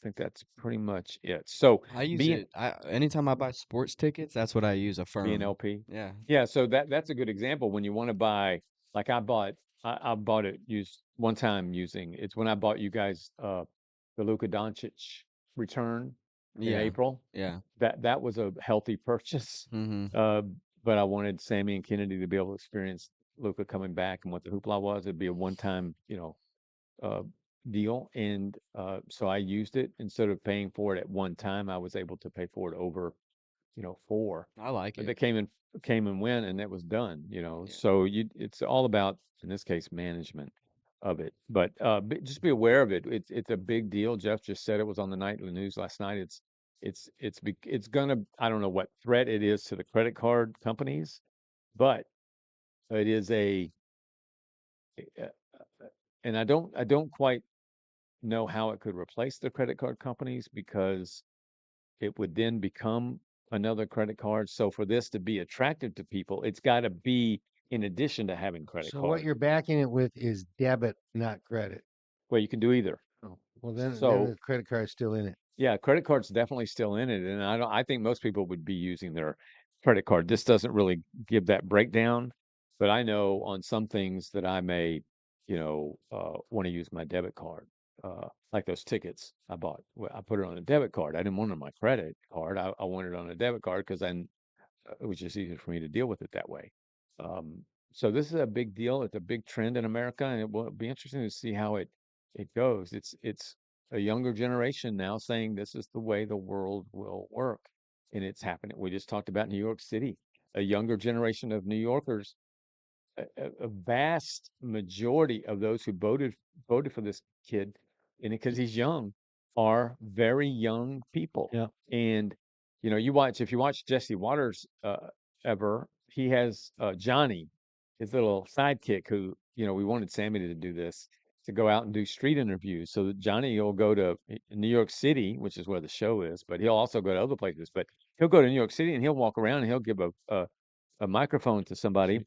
think that's pretty much it. So I use being it. Anytime I buy sports tickets, that's what I use. Affirm. BNLP, Yeah. yeah. So that's a good example when you want to buy. Like I bought it used one time using. It's when I bought you guys the Luka Doncic return in Yeah. April. Yeah. That was a healthy purchase. Mm-hmm. Uh, but I wanted Sammy and Kennedy to be able to experience Luka coming back and what the hoopla was. It'd be a one time, uh, deal. And so I used it instead of paying for it at one time. I was able to pay for it over, four. I like But it. they came and went, and it was done. Yeah. So it's all about, in this case, management of it. But just be aware of it. It's a big deal. Jeff just said it was on the nightly news last night. It's gonna, I don't know what threat it is to the credit card companies, but it is uh, and I don't quite know how it could replace the credit card companies because it would then become another credit card. So for this to be attractive to people, it's got to be in addition to having credit So what card. you're backing it with is debit, not credit. Well, you can do either. Oh, well then So the credit card's still in it. yeah, credit card's definitely still in it, and I think most people would be using their credit card. This doesn't really give that breakdown, but I know on some things that I may, want to use my debit card. Like those tickets I bought. Well, I put it on a debit card. I didn't want it on my credit card. I wanted it on a debit card because then it was just easier for me to deal with it that way. Um, so this is a big deal. It's a big trend in America, and it will be interesting to see how it goes. It's a younger generation now saying this is the way the world will work, and it's happening. We just talked about New York City. A younger generation of New Yorkers, a vast majority of those who voted for this kid, and because he's young, are very young people. Yeah. And if you watch Jesse Waters ever, he has Johnny, his little sidekick, who we wanted Sammy to do this to go out and do street interviews. So that Johnny will go to New York City, which is where the show is, but he'll also go to other places. But he'll go to New York City and he'll walk around and he'll give a microphone to somebody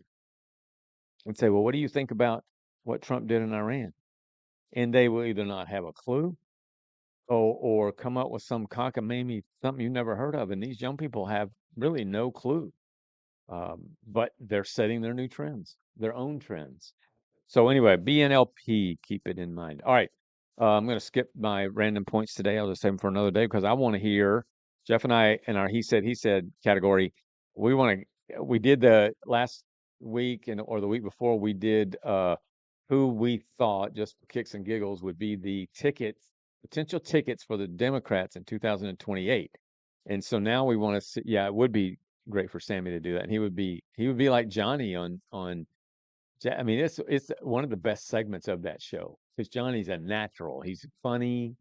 and say, well, what do you think about what Trump did in Iran? And they will either not have a clue or come up with some cockamamie, something you never heard of. And these young people have really no clue. But they're setting their new trends, their own trends. So anyway, BNLP, keep it in mind. All right. I'm going to skip my random points today. I'll just save them for another day because I want to hear Jeff and I in our he said category. We did the last week or the week before we did who we thought, just for kicks and giggles, would be the potential tickets for the Democrats in 2028. And so now we want to see, yeah, it would be great for Sammy to do that. And he would be like Johnny on I mean, it's one of the best segments of that show because Johnny's a natural. He's funny,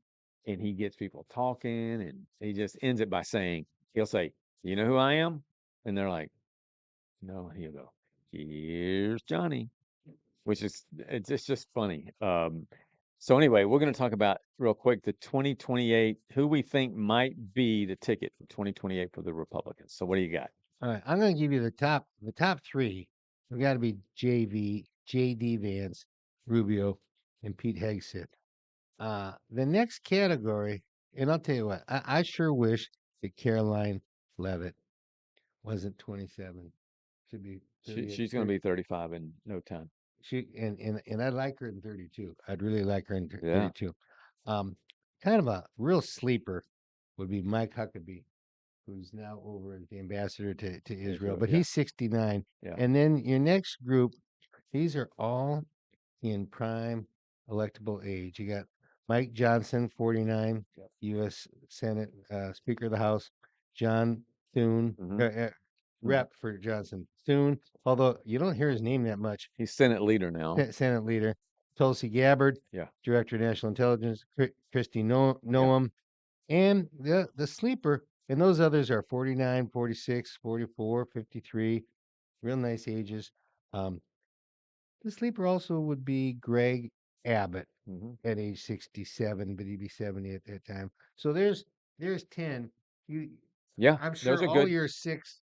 and he gets people talking, and he just ends it by saying, he'll say, "You know who I am?" And they're like, "No." He'll go, "Here's Johnny." which is it's just funny. So anyway, we're going to talk about real quick the 2028 who we think might be the ticket for 2028 for the Republicans. So what do you got? All right, I'm going to give you the top three. We got to be JD Vance, Rubio, and Pete Hegseth. The next category, and I'll tell you what, I sure wish that Caroline Levitt wasn't 27. Should be 30. She's going to be 35 in no time. She and I like her in 32. I'd really like her in Yeah. 32. Kind of a real sleeper would be Mike Huckabee, who's now over as the ambassador to Israel, but yeah. he's 69. Yeah. And then your next group, these are all in prime electable age. You got Mike Johnson, 49, Yep. U.S. Senate Speaker of the House. John Thune, rep for Johnson. Thune, although you don't hear his name that much. He's Senate leader now. Senate leader. Tulsi Gabbard, Yeah. Director of National Intelligence. Christy Noam, and the sleeper. And those others are 49, 46, 44, 53. Real nice ages. The sleeper also would be Greg Abbott at age 67, but he'd be 70 at that time. So there's 10. Yeah, I'm those sure are all good. your 6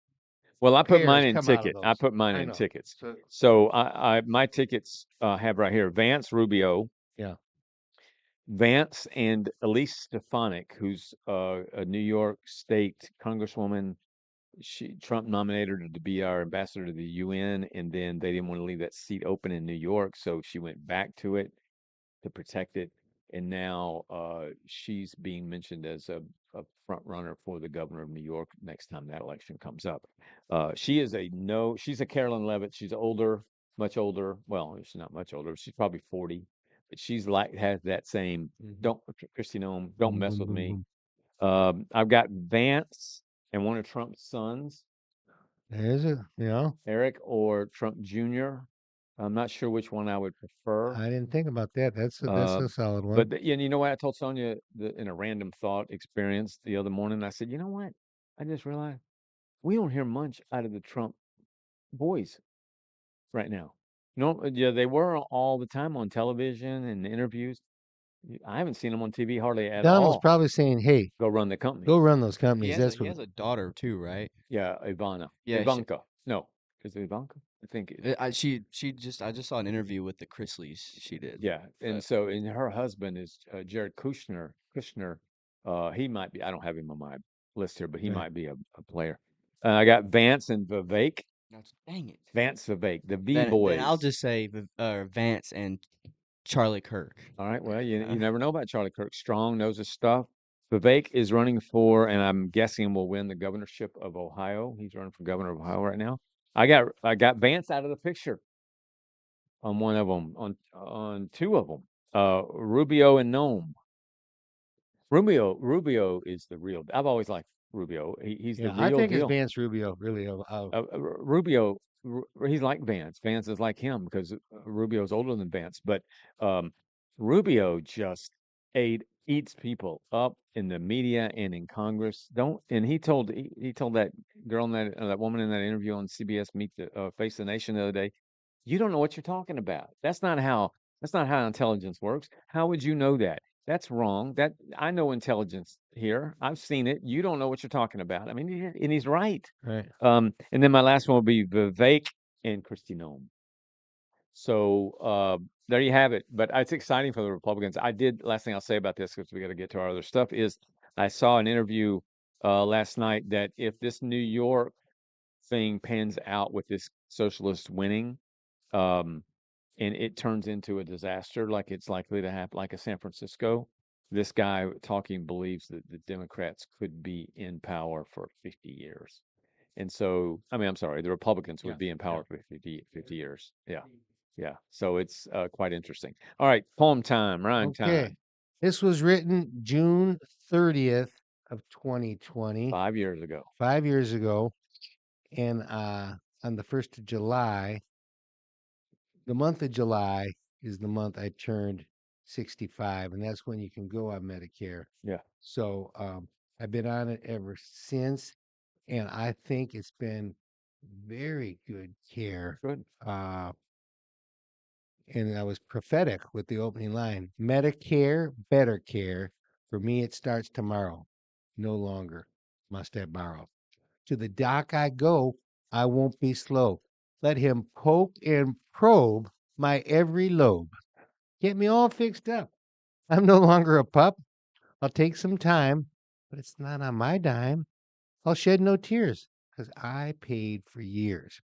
Well, I put mine pairs in come out of ticket. I those. put mine I in know. tickets. So So I my tickets have right here Vance Rubio, yeah, Vance and Elise Stefanik, who's a New York State Congresswoman. Trump nominated her to be our ambassador to the UN, and then they didn't want to leave that seat open in New York, so she went back to it to protect it. And now she's being mentioned as a front runner for the governor of New York next time that election comes up. She's a Carolyn Levitt. She's older, much older. Well, she's not much older. She's probably 40, but she's like has that same don't Christy Nome, don't Boom, mess boom, with boom, me. boom. I've got Vance and one of Trump's sons, There's it. Eric or Trump Jr. I'm not sure which one I would prefer. I didn't think about that. That's Uh, a solid one. But you know what? I told Sonia in a random thought experience the other morning. I said, you know what? I just realized we don't hear much out of the Trump boys right now. No, yeah, they were all the time on television and interviews. I haven't seen them on TV hardly at Donald's all. probably saying, "Hey, Go run the company. go run those He companies." has That's he what. has a daughter too, right? Yeah, Ivana. Yeah, Ivanka. No, is it Ivanka? I think. I just saw an interview with the Chrisleys she did. Yeah, and so and her husband is Jared Kushner. He might be. I don't have him on my list here, but he Right. might be a player. I got Vance and Vivek. Dang it. Vance Vivek, the V Then boys. I'll just say Vance and Charlie Kirk. All right. Well, you never know about Charlie Kirk. Strong, knows his stuff. Vivek is running for, and I'm guessing will win the governorship of Ohio. He's running for governor of Ohio right now. I got Vance out of the picture on one of them, on two of them. Rubio and Nome. Rubio is the real. I've always liked Rubio. He's the Yeah, I real think it's deal. Vance Rubio. Really, Rubio, he's like Vance. Vance is like him because Rubio's older than Vance. But Rubio just eats people up in the media and in Congress. And he told that girl in that woman in that interview on CBS Meet the Face the Nation the other day, you don't know what you're talking about. That's not how intelligence works. How would you know that? That's wrong. That I know intelligence here. I've seen it. You don't know what you're talking about. I mean, and he's right. right. And then my last one will be Vivek and Kristi Noem. So there you have it. But it's exciting for the Republicans. Last thing I'll say about this, because we got to get to our other stuff, is I saw an interview last night that if this New York thing pans out with this socialist winning, and it turns into a disaster like it's likely to happen, like a San Francisco, this guy talking believes that the Democrats could be in power for 50 years. And so, I mean, I'm sorry, the Republicans would be in power for 50 years. Yeah. Yeah. So it's quite interesting. All right. Poem time, rhyme Okay. time. This was written June 30th of 2020, 5 years ago. 5 years ago, and on the 1st of July, the month of July is the month I turned 65, and that's when you can go on Medicare. Yeah. So I've been on it ever since, and I think it's been very good care. Good. and I was prophetic with the opening line: Medicare, better care. For me, it starts tomorrow. No longer must I borrow. To the doc I go, I won't be slow. Let him poke and probe my every lobe. Get me all fixed up. I'm no longer a pup. I'll take some time, but it's not on my dime. I'll shed no tears, 'cause I paid for years.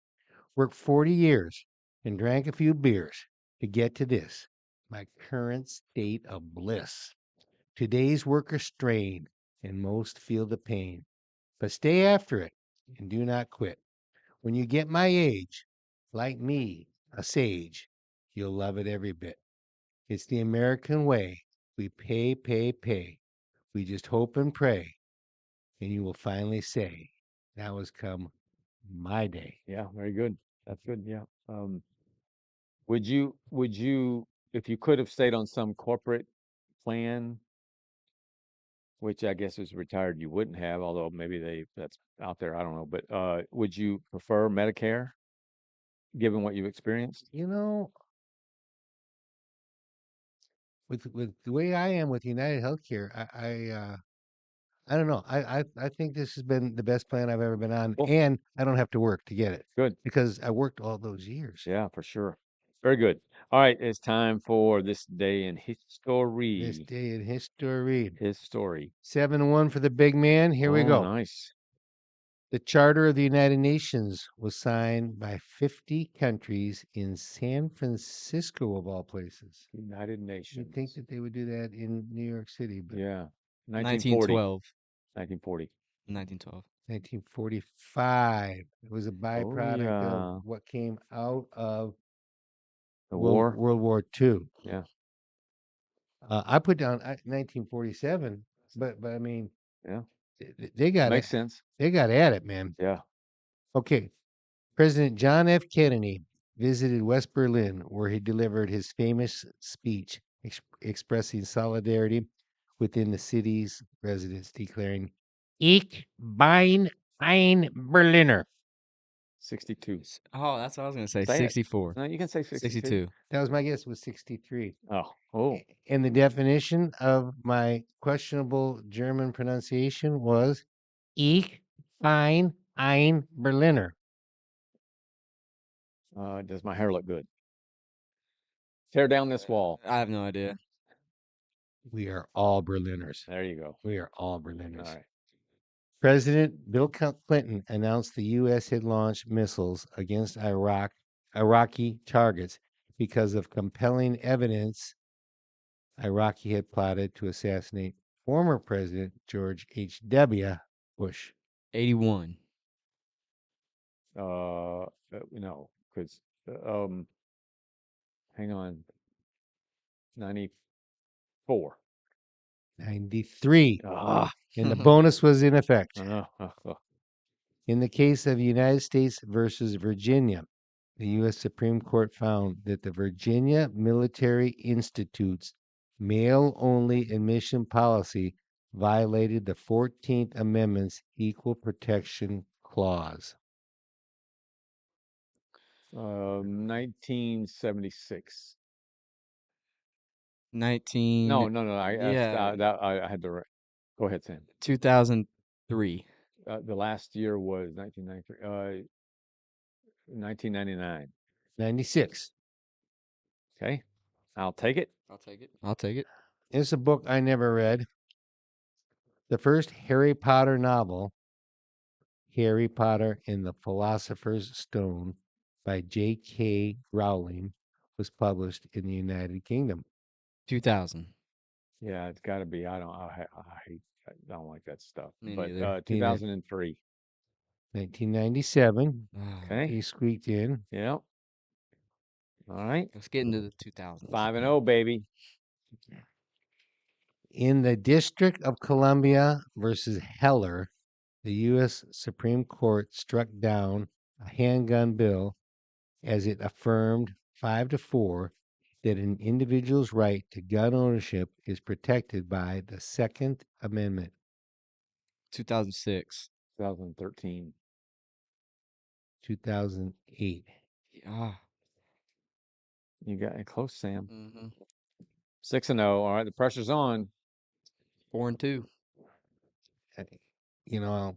Worked 40 years and drank a few beers to get to this, my current state of bliss. Today's workers strain, and most feel the pain. But stay after it and do not quit. When you get my age, like me, a sage, you'll love it every bit. It's the American way. We pay, pay, pay. We just hope and pray, and you will finally say, now has come my day. Yeah, very good. That's good. Yeah. Would you, if you could have stayed on some corporate plan, which I guess is retired, you wouldn't have, although maybe that's out there. I don't know. But would you prefer Medicare, given what you've experienced? You know, with the way I am with United Healthcare, I don't know. I think this has been the best plan I've ever been on, Cool. and I don't have to work to get it Good. because I worked all those years. Yeah, for sure. Very good. All right, it's time for this day in This history. day in history. His story. 7-1 for the big man. Here we Oh, go. nice. The Charter of the United Nations was signed by 50 countries in San Francisco, of all places. United You'd think Nations. that they would do that in New York City, but Yeah. 1940. 1912. 1940. 1912. 1945. It was a Oh, byproduct of yeah. what came out of The war. World War II. Yeah. I put down 1947, but I mean, Yeah. they got it. Makes sense. They got at it, man. Yeah. Okay. President John F. Kennedy visited West Berlin, where he delivered his famous speech expressing solidarity within the city's residents, declaring, Ich bin ein Berliner. 62. Oh, that's what I was gonna say. Say it. 64. No, you can say 62. 62. That was my guess, was 63. Oh. And the definition of my questionable German pronunciation was Ich bin ein Berliner. Does my hair look good? Tear down this wall. I have no idea. We are all Berliners. There you go. We are all All Berliners. right. President Bill Clinton announced the U.S. had launched missiles against Iraqi targets because of compelling evidence Iraqi had plotted to assassinate former President George H.W. Bush. 81. No, because hang on. 94. 93. Ah. And the bonus was in effect. Uh, In the case of United States versus Virginia, the U.S. Supreme Court found that the Virginia Military Institute's male only admission policy violated the 14th Amendment's Equal Protection Clause. 1976. 19. No. Yeah. I had the right. Go ahead, Sam. 2003. The last year was 1993. 1999. 96. Okay, I'll take it. I'll take it. I'll take it. It's a book I never read. The first Harry Potter novel, Harry Potter and the Philosopher's Stone by J.K. Rowling, was published in the United Kingdom. 2000. Yeah, it's got to be. I don't like that stuff. Me But neither. 2003. 1997, Okay. he squeaked in. Yep. All right. Let's get into the 2000s. 5-0, baby. In the District of Columbia versus Heller, the U.S. Supreme Court struck down a handgun bill as it affirmed 5-4 that an individual's right to gun ownership is protected by the Second Amendment. 2006. 2013. 2008. Ah. You got it close, Sam. Mm-hmm. 6-0. All right, the pressure's on. 4-2. You know,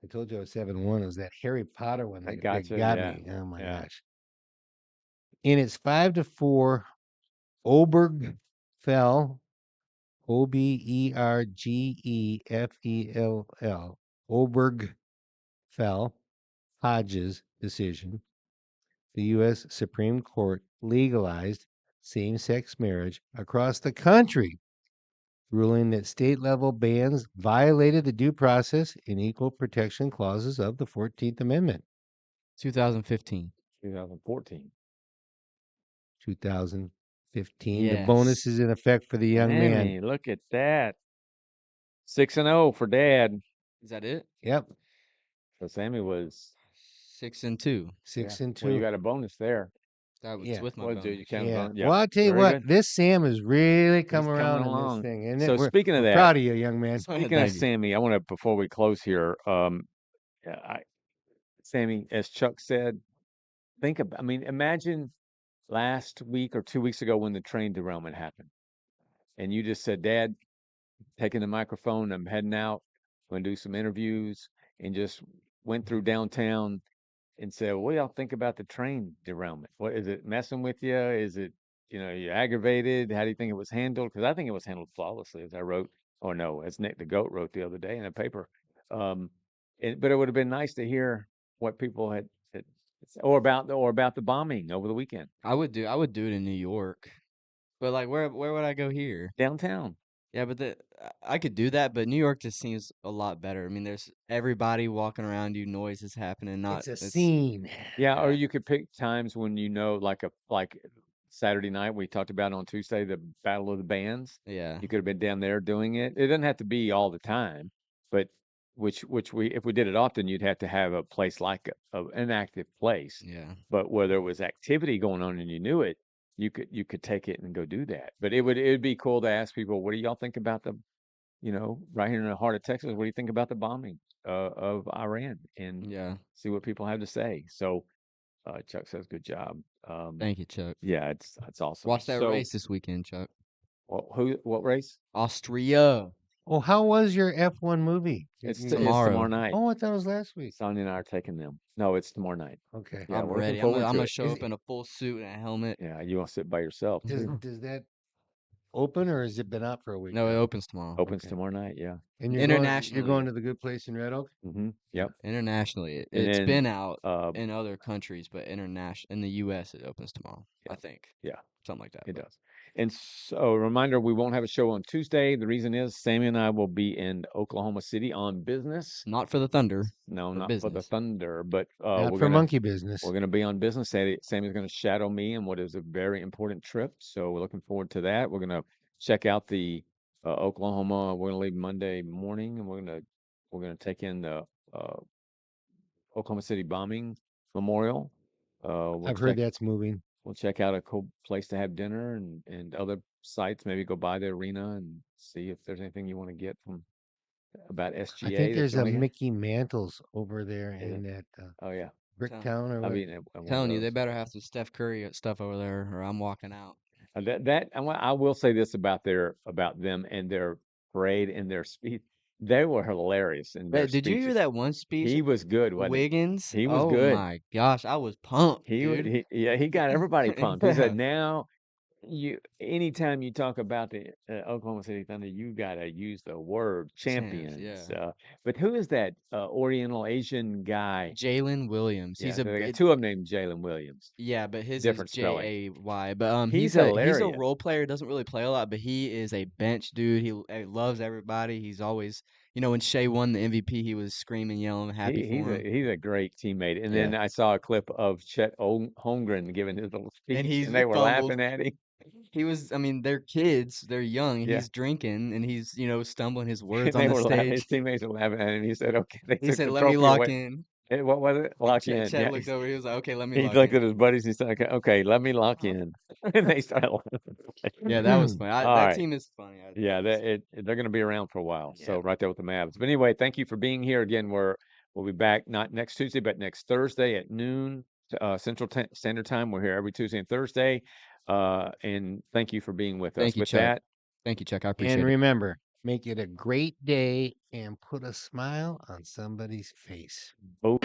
I told you I was 7-1. It was that Harry Potter one That that, gotcha. that got Yeah. me. Oh my Yeah. gosh. And it's 5-4. Oberg fell. Obergefell. Oberg fell. Hodges decision. The U.S. Supreme Court legalized same sex marriage across the country, ruling that state level bans violated the due process and equal protection clauses of the 14th Amendment. 2015. 2014. 2015. The bonus Yes. is in effect for the young man. Sammy, look at that. 6-0 for Dad. Is that it? Yep. So Sammy was 6-2. 6 yeah. and Well, you 2. got a bonus there. That was Yeah. with my What did you bonus. count Yeah. on? Yeah. Well, I'll tell you Very what, good. this Sam has really come He's coming around in this along. thing, isn't So it? speaking of we're that, proud of you, young man. speaking of Thank you. Sammy, I want to before we close here, yeah, Sammy, as Chuck said, think about. I mean, imagine last week or 2 weeks ago when the train derailment happened, and you just said, "Dad, taking the microphone, I'm heading out, going to do some interviews," and just went through downtown and said, "What do y'all think about the train derailment? What is it messing with you? Is it, you aggravated? How do you think it was handled?" Because I think it was handled flawlessly, as I wrote, or no, as Nick the Goat wrote the other day in a paper. Um, but it would have been nice to hear what people had or about the bombing over the weekend I would do it in New York. But like where would I go here? downtown. Yeah, but I could do that, but New York just seems a lot better. I mean, there's everybody walking around you, noise is happening, not It's a it's scene. Yeah, or yeah. you could pick times when like Saturday night we talked about on Tuesday, the Battle of the Bands. Yeah. You could have been down there doing it. It doesn't have to be all the time, but which we if we did it often, you'd have to have a place like an active place. Yeah. But where there was activity going on and you knew it, you could take it and go do that. But it would be cool to ask people, what do y'all think about right here in the heart of Texas, what do you think about the bombing of Iran? And Yeah. see what people have to say. So Chuck says, good job. Thank you, Chuck. Yeah, it's awesome. Watch that So, race this weekend, Chuck. what race? Austria Oh, how was your F1 movie? It's tomorrow tomorrow. night. Oh, I thought it was last week. Sonya and I are taking them. No, it's tomorrow night. Okay. Yeah, I'm we're looking ready. I'm forward to gonna it. show up in a full suit and a helmet. Yeah, you want to sit by yourself Does too. does that open or has it been out for a week No, it now? opens tomorrow. Opens Okay. tomorrow night. Yeah. And you're Internationally. going to the good place in Red Oak? Yep. Internationally, And it's then been out uh, in other countries, but international in the U.S. it opens tomorrow. yeah, I think yeah. something like that. It But does. And so, a reminder, we won't have a show on Tuesday. The reason is Sammy and I will be in Oklahoma City on business. not for the Thunder, No, for not for the business. Thunder, but Not we're for gonna monkey business. we're gonna be on business. Sammy's gonna shadow me in what is a very important trip. So we're looking forward to that. We're gonna check out the Oklahoma. We're gonna leave Monday morning, and we're gonna take in the uh, Oklahoma City bombing memorial. We'll I've heard check that's moving. we'll check out a cool place to have dinner and other sites. Maybe go by the arena and see if there's anything you want to get from about I think SGA that there's you a want to get. Mickey Mantles over there Is it? in that Oh yeah, Tell- Bricktown or I'll what? be in one of Telling you, they those. better have some Steph Curry stuff over there, or I'm walking out. I will say this about them and their parade and their speech. They were hilarious in their But did you hear speeches. that one speech, He was good, wasn't Wiggins? he? He was Oh good. my gosh, I was pumped, dude. He got everybody pumped. He Yeah, said, "Now anytime you talk about the Oklahoma City Thunder, you gotta use the word champs. Yeah, champions." But who is that Oriental Asian guy? Jalen Williams. Yeah, He's a they got two of them named Jalen Williams. Yeah, but his is Different spelling. Jay. But He's he's a hilarious. role player. Doesn't really play a lot, but he is a bench dude. He loves everybody. He's always, when Shea won the MVP, he was screaming, yelling, happy He's for him. a great teammate. And Yeah, then I saw a clip of Chet Holmgren giving his little and speech, he's and they were fumbled. laughing at him. He was. I mean, they're kids. They're young. Yeah, He's drinking, and he's stumbling his and words on they the were laughing. stage. His teammates were laughing at him. He said, "Okay." They He took said, the "Let me trophy lock away. in." What was it? And Lock in. Chet Yeah. looked over. He was like, "Okay, let me He lock looked in." at his buddies. He said, "Okay, let me lock in," and they started Yeah, that was laughing. funny. All That right. team is funny. Yeah, they're going to be around for a while. Yeah. So right there with the Mavs. But anyway, thank you for being here again. We'll be back not next Tuesday, but next Thursday at noon Central Standard Time. We're here every Tuesday and Thursday. And thank you for being with us. Thank you, With Chuck. that, Thank you, Chuck. I appreciate And it. remember, make it a great day and put a smile on somebody's face. vote